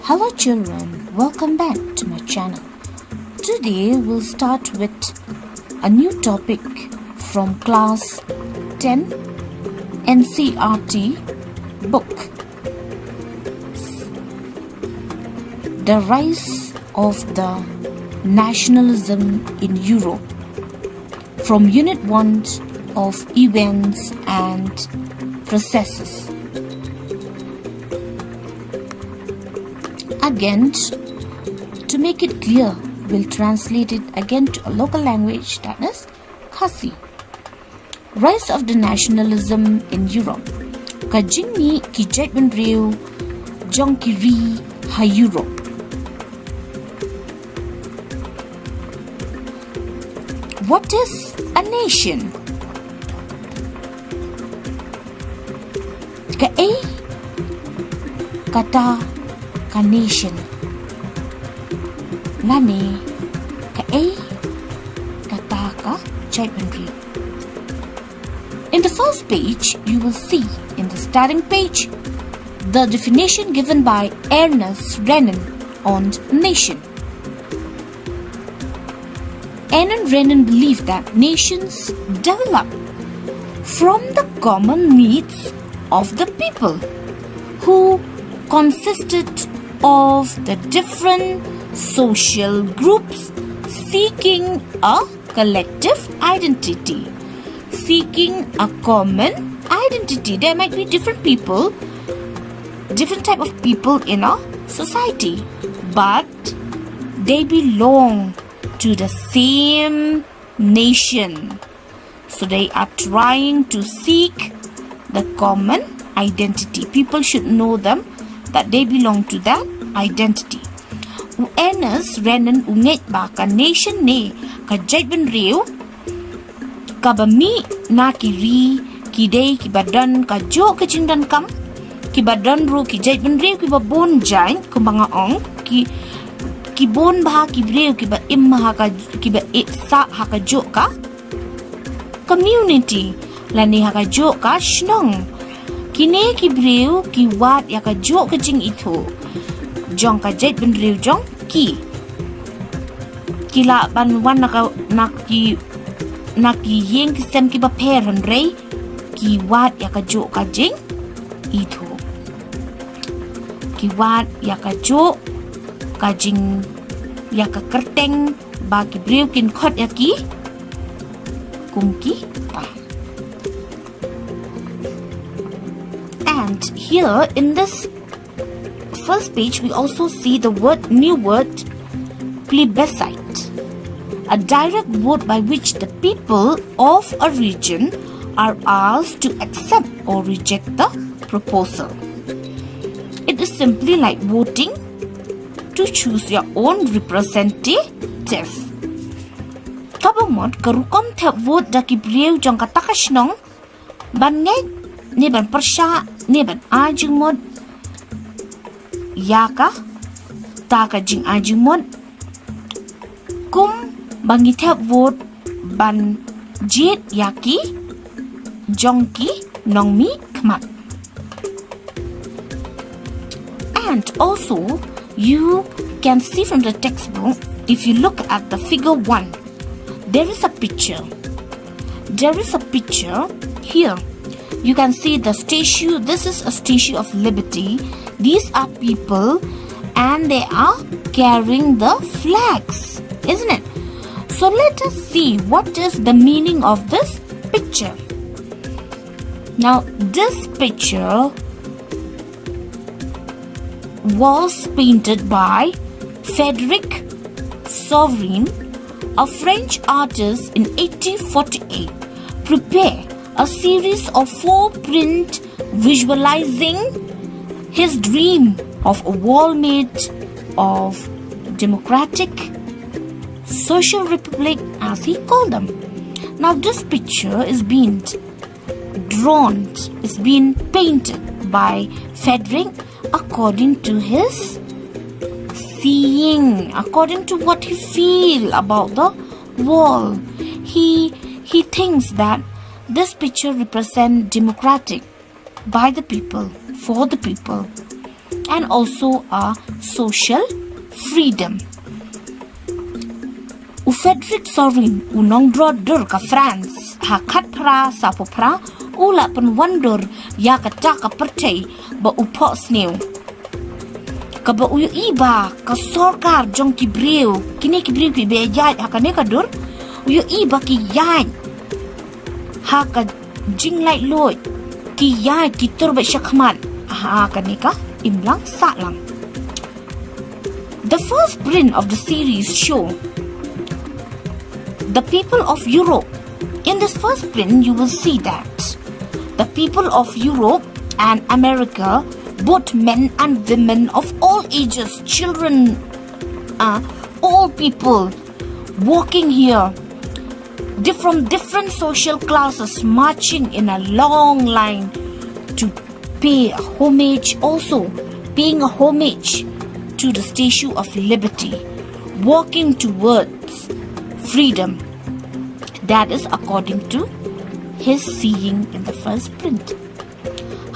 Hello children, welcome back to my channel. Today we'll start with a new topic from class 10 NCERT book. The rise of the nationalism in Europe, from Unit 1 of Events and Processes. Again, to make it clear, we'll translate it again to a local language, that is Khasi. Rise of the nationalism in Europe. Ka jingmih, kijaitbynriew, jong kiri ha Europe. What is a nation? Ka kata ka nation. Lani ka kata ka jaitbynriew. In the first page, you will see in the starting page the definition given by Ernest Renan on nation. Ernest Renan believed that nations develop from the common needs of the people, who consisted of the different social groups seeking a collective identity, seeking a common identity. There might be different people, different type of people in a society, but they belong to the same nation. So they are trying to seek the common identity. People should know them, that they belong to that identity. Ernest Renan unget ba ka nation ne ka jaitbynriew ka bami na kiri kidei kibadan ka jo ka jingdan kam kibadan ru ki jaitbynriew ki ba bon jain kumbanga ong ki bon ba ki breu ki ba im ha ka ki ba sa ha ka jo ka community lani ha ka jo ka shnong kine ki breu ki wat ya ka jo ka jing itu jong ka jaitbynriew jong ki la ban wan na ki yeng ki sem ki ba per han rei ki wat ya ka jo ka jing itu ki wat ya ka jo ka jing ya ka kerteng ba ki breu kin khot ya ki kum ki pa. And here in this first page, we also see the new word plebiscite, a direct vote by which the people of a region are asked to accept or reject the proposal. It is simply like voting to choose your own representative. Kabamot karukom the vote da kibriew jong katakashnong ban ngay ni ban persya ni ban jingmut yaka taka jing jingmut kum bangi the vote ban jet yaki jongki nongmi kmat. And also you can see from the textbook, if you look at the figure 1, there is a picture here. You can see the statue. This is a statue of liberty. These are people and they are carrying the flags, isn't it? So let us see what is the meaning of this picture. Now this picture was painted by Frederic Sauvarin, a French artist, in 1848. Prepare a series of 4 prints visualizing his dream of a world made of democratic social republic, as he called them. Now this picture is being drawn, is being painted by Frederic according to his seeing, according to what he feel about the world. He thinks that This picture represents democratic, by the people, for the people. and also a social freedom. U Frederick Sorin u nongdro dur ka France ha khat pra sa popra u la pen wandur ya ka ta ka pertai ba u po sneu ka ba u iba ka sorkar jong ki brew kini ki brew ki be ya ha ka ne ka dur u iba ki ya ha ka jingai loy ki ya ki tur ba shakman ha ka ne ka imlang sa lang. The first print of the series show the people of Europe. In this first print, you will see that the people of Europe and America, both men and women of all ages, children, all people walking here, from different social classes, marching in a long line to pay homage, also paying a homage to the Statue of Liberty, walking towards freedom. That is according to his seeing in the first print.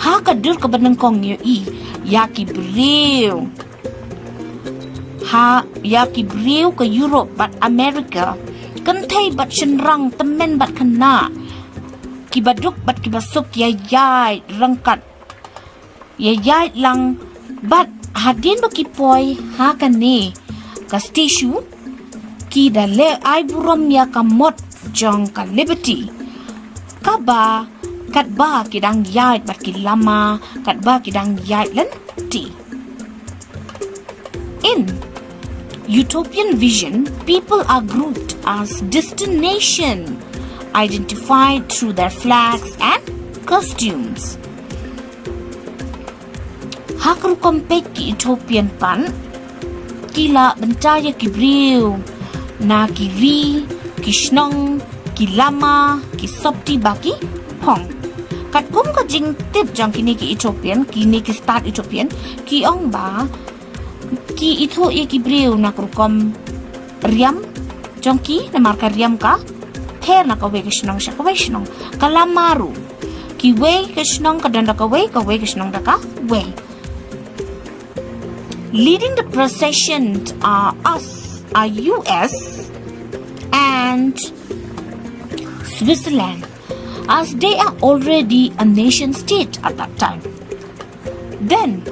Ha ka dur ka banang kong ya ki brew. Ha ya ki brew ka Europe but America. Kan thai bat shenrang temen bat kana. Ki baduk bat ki basuk ya yai rangkat. Ya yai lang bat hadin ba ki poi ha ka ne ka statue ki da le ai burom ya ka mot jong ka liberty ka ba kat ba ki dang yai bat ki lama kat ba ki dang yai len ti. In utopian vision, people are grouped as distant nation, identified through their flags and costumes. Hakru kompet ki utopian pan kila bentaya ki brew na kiri, ki shnong, ki lama, ki sopti baki pong. Kat kum ka jing tip jang kini ki Ethiopian, kini ki start Ethiopian, ki ong ba, ki ito ki brew na krukom riam, jang ki na marka riam ka, her na kawe ki shnong siya kawe shnong, kalamaru, ki we ki shnong ka danda kawe ki shnong da ka we. Leading the procession are US and Switzerland, as they are already a nation state at that time. Then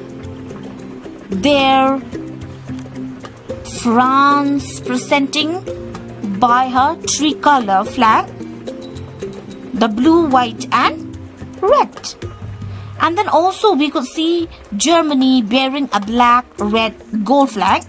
there France presenting by her tricolor flag, the blue, white and red. And then also we could see Germany bearing a black, red, gold flag.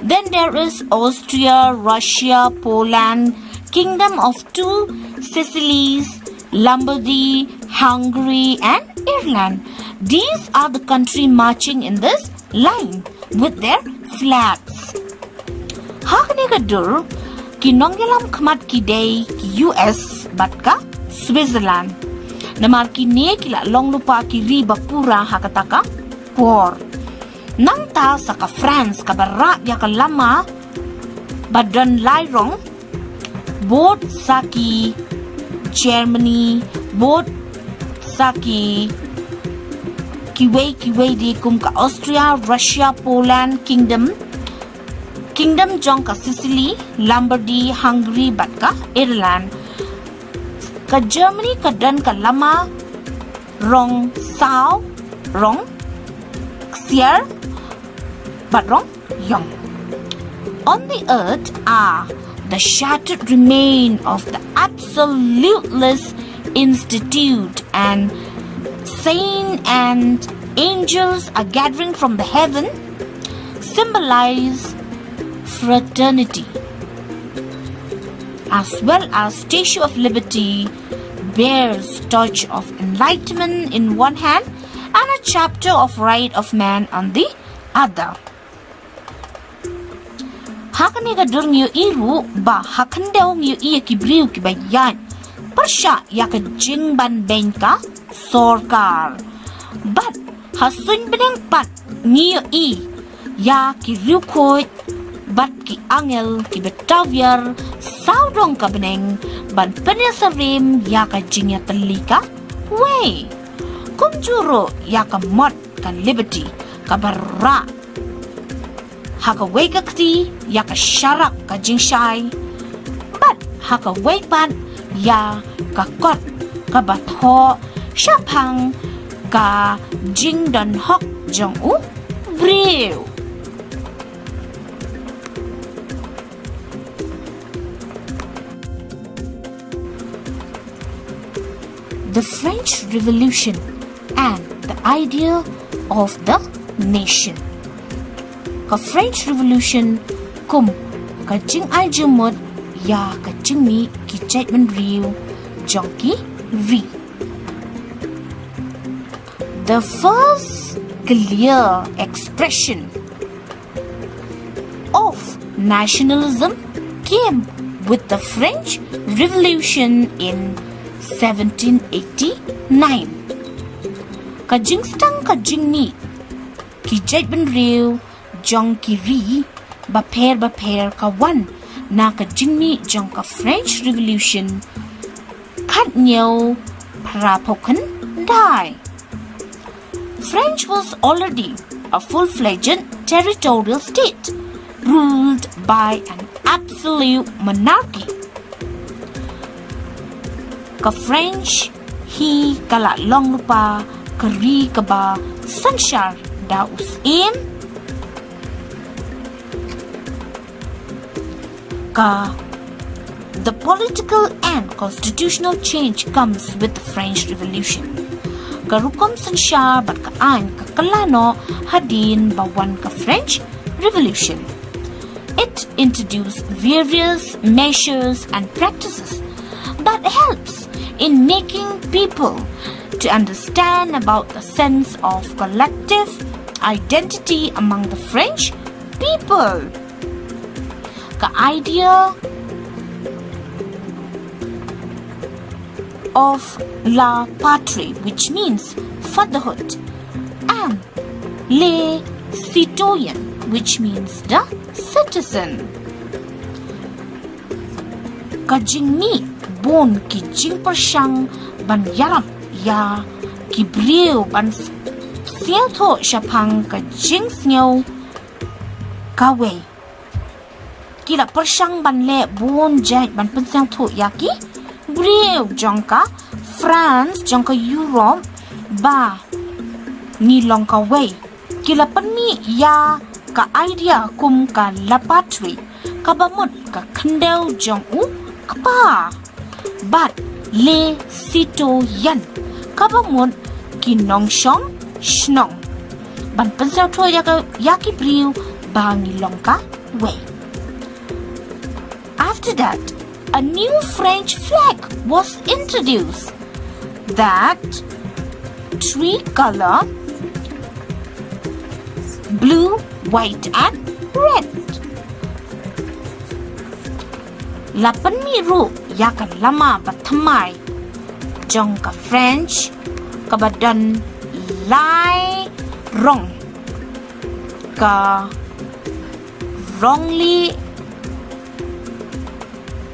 Then there is Austria, Russia, Poland, Kingdom of Two Sicilies, Lombardy, Hungary and Ireland. These are the country marching in this line with their flags. Hakne ka dur ki nongyalam khamat ki day ki US bat ka Switzerland. Namar ki ne kila long lupa ki riba pura hakataka por. Nang ta sa ka France ka barat ya ka lama badan lairong both sa ki Germany both sa ki kiway di kum ka Austria, Russia, Poland, Kingdom jong ka Sicily, Lombardy, Hungary bat ka Ireland. Ka Germany ka dan ka lama rong sao rong xier but wrong young. On the earth are the shattered remain of the absoluteless institute, and saints and angels are gathering from the heaven, symbolize fraternity, as well as Statue of Liberty bears touch of enlightenment in one hand and a chapter of right of man on the other. Hakani ka dur ngiyo iru ba hakandaw ngiyo iya kibriw kibayan persya ya ka jingban ben ka sorkar. But hasun benang pat ngiyo i ya kiriw koy bat ki angel ki betavyar saudong ka beneng ban penyasarim ya ka jingya telika way kumjuro ya ka mod ka liberty kabara haka wega kti ya ka sharak ka jingshai bat haka weipan ya ka kot ka batho shapang ka jingdan hok jong u brew. The French Revolution and the idea of the nation. Ka French Revolution kum ka jingai jingmut ya ka jingmih kijaitbynriew jong kiri. The first clear expression of nationalism came with the French Revolution in 1789. Ka jingstang ka jingmih kijaitbynriew jong kiri baper ka wan na ka jingmih jong ka French Revolution khat nhiều prapokan dai. French was already a full-fledged territorial state ruled by an absolute monarchy. Ka French hi kala long lupa kiri ka ba sanshar da us im ka. The political and constitutional change comes with the French Revolution. Ka rukom sanshar bat ka an ka kalano hadin bawan ka French Revolution. It introduced various measures and practices that helps in making people to understand about the sense of collective identity among the French people. The idea of la patrie, which means fatherhood, and les citoyens, which means the citizen. Ka jingmih bon ki jing pershang ban yaram ya ki brew ban siel tho shapang ka jing snyo ka wei ki la pershang ban le bon jai ban pensang tho ya ki brew jong ka France jong ka Europe ba ni long ka wei ki la pani ya ka idea kum ka la patrie ka bamut ka khendeu jong u kapa. But le citoyen kabamut kinong shong shnong ban pensau tho yaki brew bangi longka way. After that, a new French flag was introduced. That three-color blue, white and red. Lapan miru yakan lama batamai jong ka French kabadan lai rong ka wrongly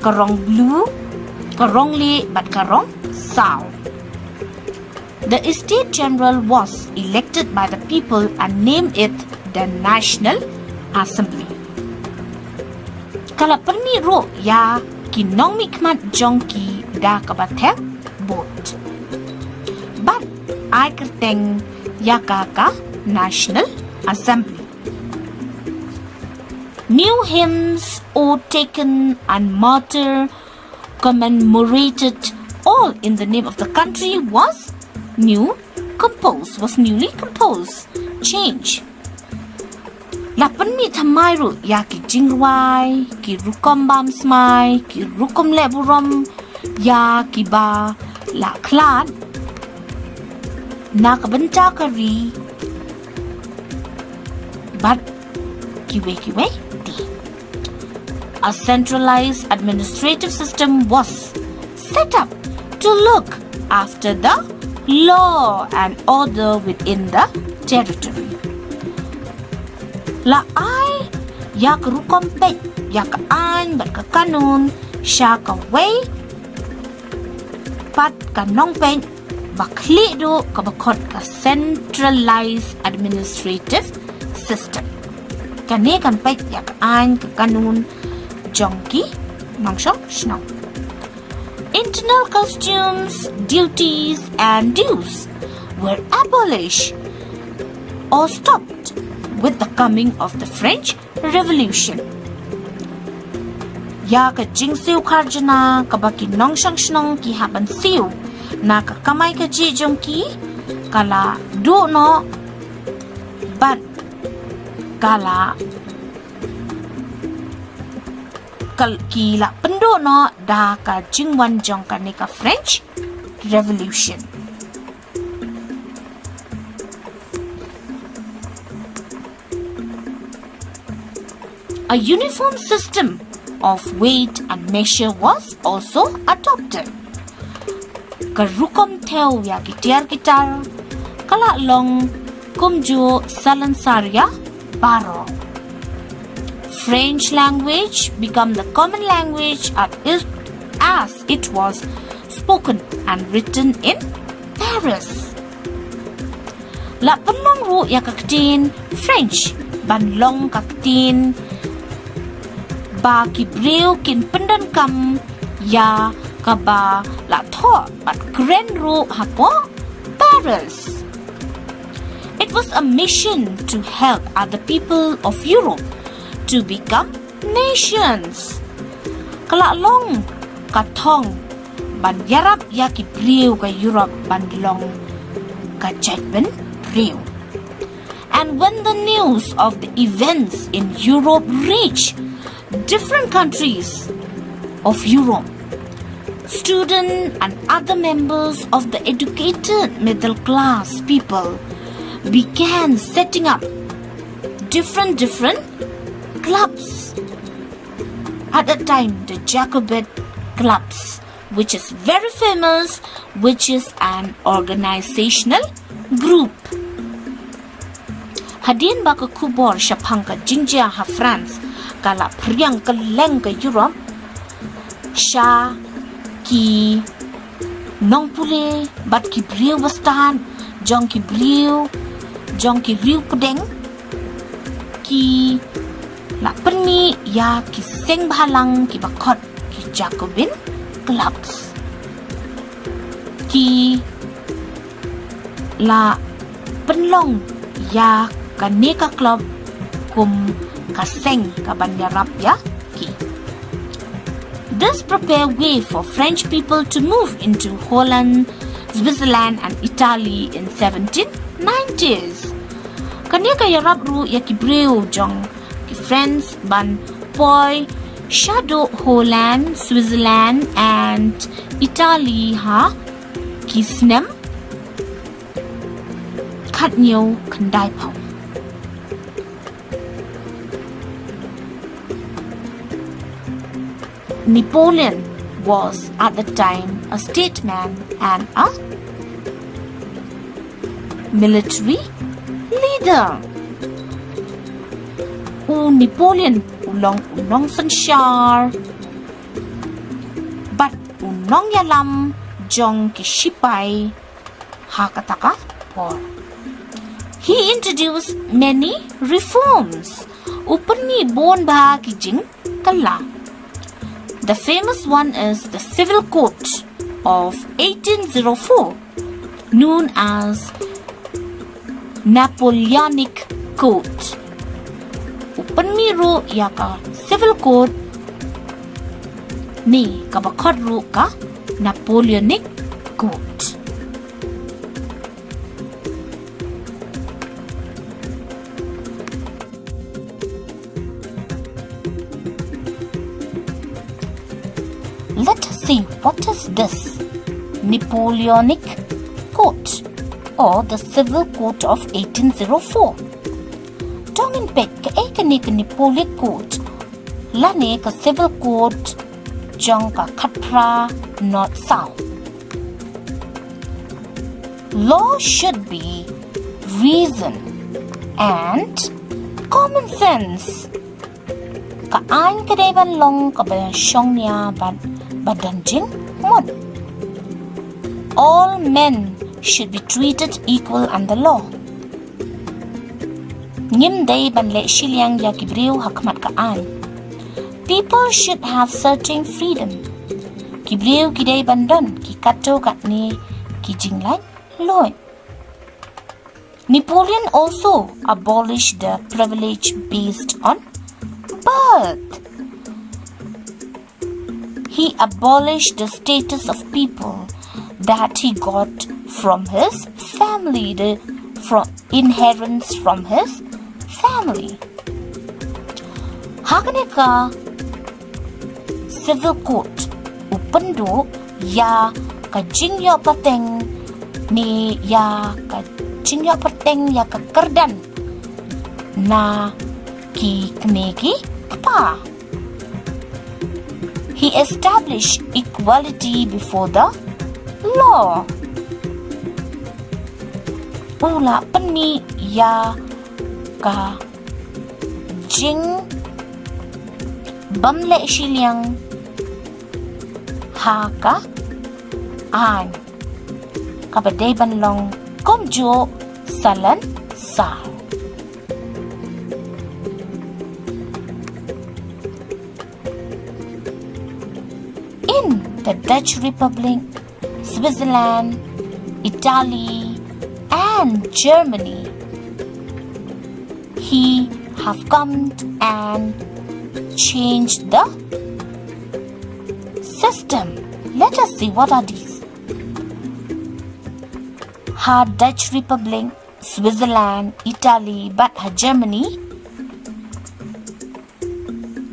ka wrong blue ka wrongly but ka wrong sao. The Estate General was elected by the people and named it the National Assembly. Kala permi ro ya kinong mikmat jongki da kabatek bot. But I kerteng ya kaka National Assembly. New hymns, oath taken and martyr commemorated, all in the name of the country was newly composed. Change. Lapan mi thamai ru ya ki jingwai, ki rukom bam smai, ki rukom leburom, ya ki ba la klan, na kabanta kari, but kiwe di. A centralized administrative system was set up to look after the law and order within the territory. La ai ya ka rukom pe ya ka an bat ka kanun sha ka wei pat ka nong pe bakli do kabakot ka centralized administrative system. Kani kan pek yak ain ka kanun jongki nongshong shnong. Internal customs, duties and dues were abolished or stopped with the coming of the French Revolution. Ya ka jingsiu karjana kabaki nongshong shnong ki haban siu na ka kamay ka ji jongki kala do no but kala kila pendo no da ka jingwan jong ka ni ka French Revolution. A uniform system of weight and measure was also adopted. Karukom theo ya gitar kala long kumjo salansaria baro. French language became the common language as it was spoken and written in Paris. La penlong ru ya kaktin French ban long kaktin ba kibreu kin pendan kam ya kaba la tho bat kren ru hapo Paris. It was a mission to help other people of Europe to become nations. Kala long katong ban yarap ya kibreu ka Europe ban long ka jaitbynriew. And when the news of the events in Europe reached different countries of Europe, students and other members of the educated middle class people began setting up different clubs. At that time, the Jacobite clubs, which is very famous, which is an organizational group. Hadin baka kubor shapang ka jingjia ha France, kala priang ka leng ka Europe, sha ki nong pule bat ki brieu bastan, jong ki riu pedeng, ki la penmi ya ki seng bahalang ki bakot ki Jacobin clubs. Ki la penlong ya kaneka club kum kaseng kabanyarap ya ki. This prepared way for French people to move into Holland, Switzerland and Italy in 1790s. Kaneka yarap ru ya kibreu jong ki France ban poi shadow Holland, Switzerland and Italy ha ki snem khat nhiều khandai phau. Napoleon was at the time a statesman and a military leader. Napoleon unong sanshar but unong yalam jong kishipai hakataka por. He introduced many reforms. Upani bon ba kijing kala. The famous one is the Civil Code of 1804, known as Napoleonic Code. Upani ru ya ka Civil Code ni kabakot ru ka Napoleonic Code. Let us see what is this Napoleonic Code or the Civil Code of 1804. Tongin pek ka ekani ka Napoleonic Code lane ka Civil Code jong ka khatra not south. Law should be reason and common sense. Ka an ka day ban long ka ba shong niya badanjing mon. All men should be treated equal under law. Ngim day ban le shiliang ya kibriu hakmat kaan. People should have certain freedom. Kibriu kidai bandan ki kato katni ki jingai loy. Napoleon also abolished the privilege based on birth. He abolished the status of people that he got from his family, from inheritance from his family. Haganeka civil court upendo ya ka jingyo pateng ni ya ka jingyo pateng ya ka kerdan na ki kneki kpa. He established equality before the law. Ula pani ya ka jing bamle shiliang ha ka an kabaday banlong komjo salan sa. In the Dutch Republic, Switzerland, Italy, and Germany, he have come and changed the system. Let us see what are these. Her Dutch Republic, Switzerland, Italy, but her Germany,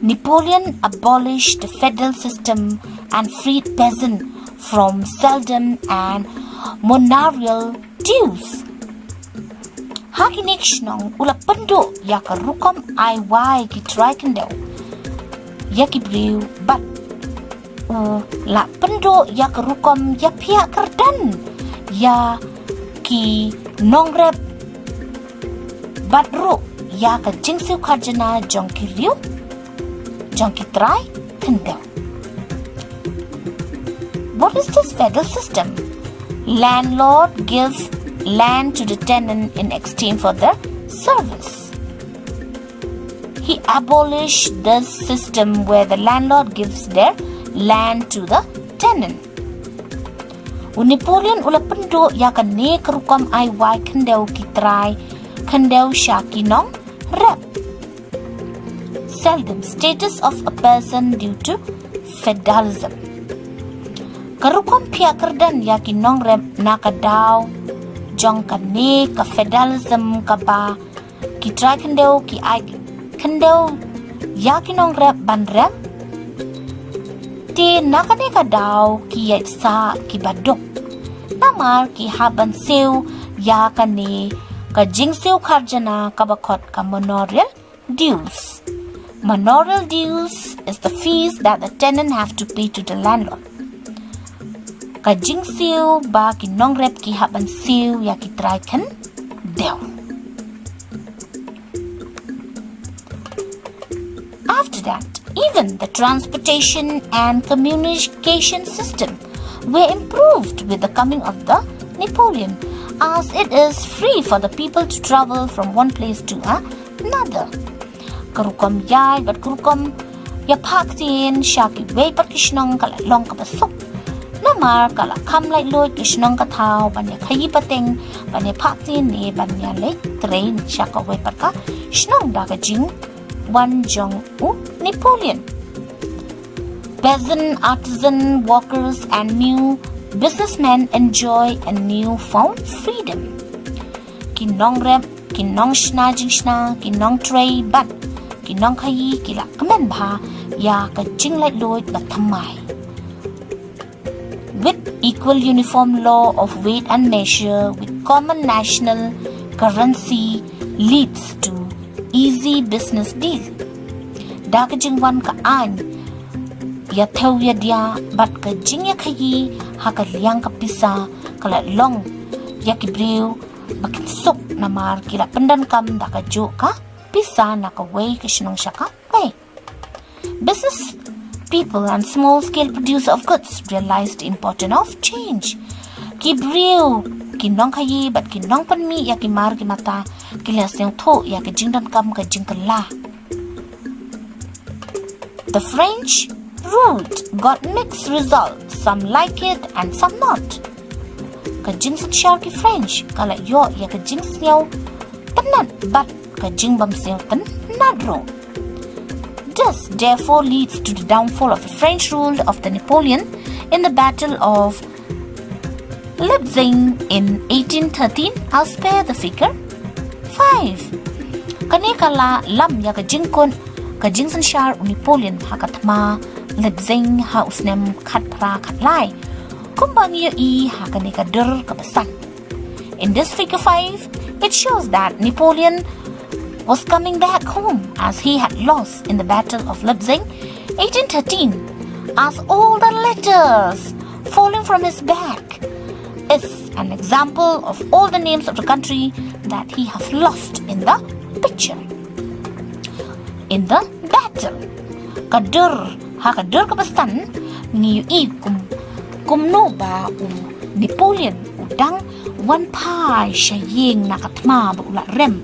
Napoleon abolished the feudal system and freed peasants from serfdom and manorial dues. Hakinik shnong ulapendo yakarukom ay ki trikendo yakibriu but la pendo yakarukom yapia kerdan ya ki nongrep batru ya ka jingsiu karjana jong kiriu jong kitrai kendo. What is this feudal system? Landlord gives land to the tenant in exchange for their service. He abolished this system where the landlord gives their land to the tenant. Napoleon ulapendo yakan ne kerukom ay kendeu kitrai kendeu shakinong rep. Seldom status of a person due to feudalism. Karukom pia kerdan yakin nong rem nakadaw jong kane ka feudalism ka ba ki try kendeu ki ai kendeu yakin nong rep ban rem ti nakane ka daw ki sa ki badok namar ki haban seu ya kane ka jingseu kharjana ka bakot ka manorial dues. Manorial dues is the fees that the tenant have to pay to the landlord. Ka jingsiu ba ki nongrep ki haban siu ya ki traiken deu. After that, even the transportation and communication system were improved with the coming of the Napoleon, as it is free for the people to travel from one place to another. Karukom yai but karukom ya paktin shaki way but kishnong kala long kapasok. Namar kala kam like loy kishnong katao banya kayi pateng banya paktin ni banya lek train shaka way patka shnong daga jing one jong Napoleon. Peasant, artisan, workers and new businessmen enjoy a newfound freedom. Kinong rep, kinong shna jing shna, kinong tray but kinong kayi kila kamen ba ya ka jing like loy but thamai. With equal uniform law of weight and measure with common national currency leads to easy business deal. Daga jing wan ka an ya thau ya dia bat ka jing ya khayi ha ka liang ka pisa kala long ya kibriu bakin sok namar kila pendan kam da ka jo ka pisa na ka way kishnong shaka way. Business people and small-scale producer of goods realized the importance of change. Kibriu kinong kayi but kinong panmi ya kimar kimata kilas yang tho ya ke jingdan kam ka jingkala. The French ruled got mixed results. Some like it and some not. Ka jingsan shar ki French kala yo ya ka jingsyaw tanan but ka jingbam syaw tan nadro. This therefore leads to the downfall of the French rule of the Napoleon in the Battle of Leipzig in 1813. I'll spare the figure 5. Kani kala lam ya ka jingkon ka jingsan shar Napoleon hakatma Leipzig ha usnem khat pra khat lai kumbang i hakane ka dur ka basan. In this figure 5, it shows that Napoleon was coming back home as he had lost in the Battle of Leipzig 1813, as all the letters falling from his back is an example of all the names of the country that he has lost in the picture. In the battle, kadur kabastan ni kumno ba u Napoleon udang wan pai shaying nakatma ba ula rem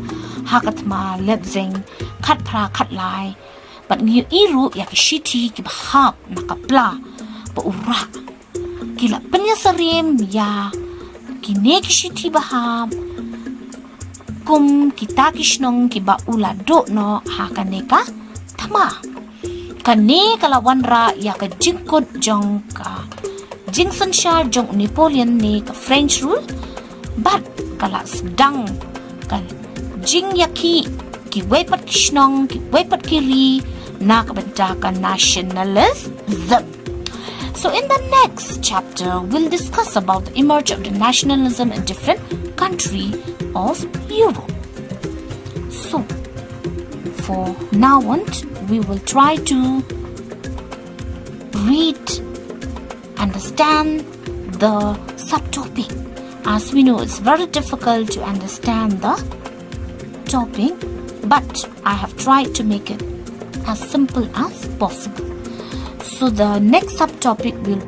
hakatma Leipzig khat pra khat lai but ni iru ya kishiti ki bahap nakapla ba ura kila penyasarim ya kine kishiti bahap kum kita kishnong ki ba ula do no hakaneka tama kane kalawan ra ya ka jingkut jong ka jingsan shar jong Napoleon ni ka French rule but kala sedang kan jing yaki ki wepat kishnong ki wepat kiri na kabentakan nationalism. So in the next chapter we'll discuss about the emerge of the nationalism in different country of Europe. So for now on we will try to read, understand the subtopic. As we know, it's very difficult to understand the topic, but I have tried to make it as simple as possible. So the next subtopic will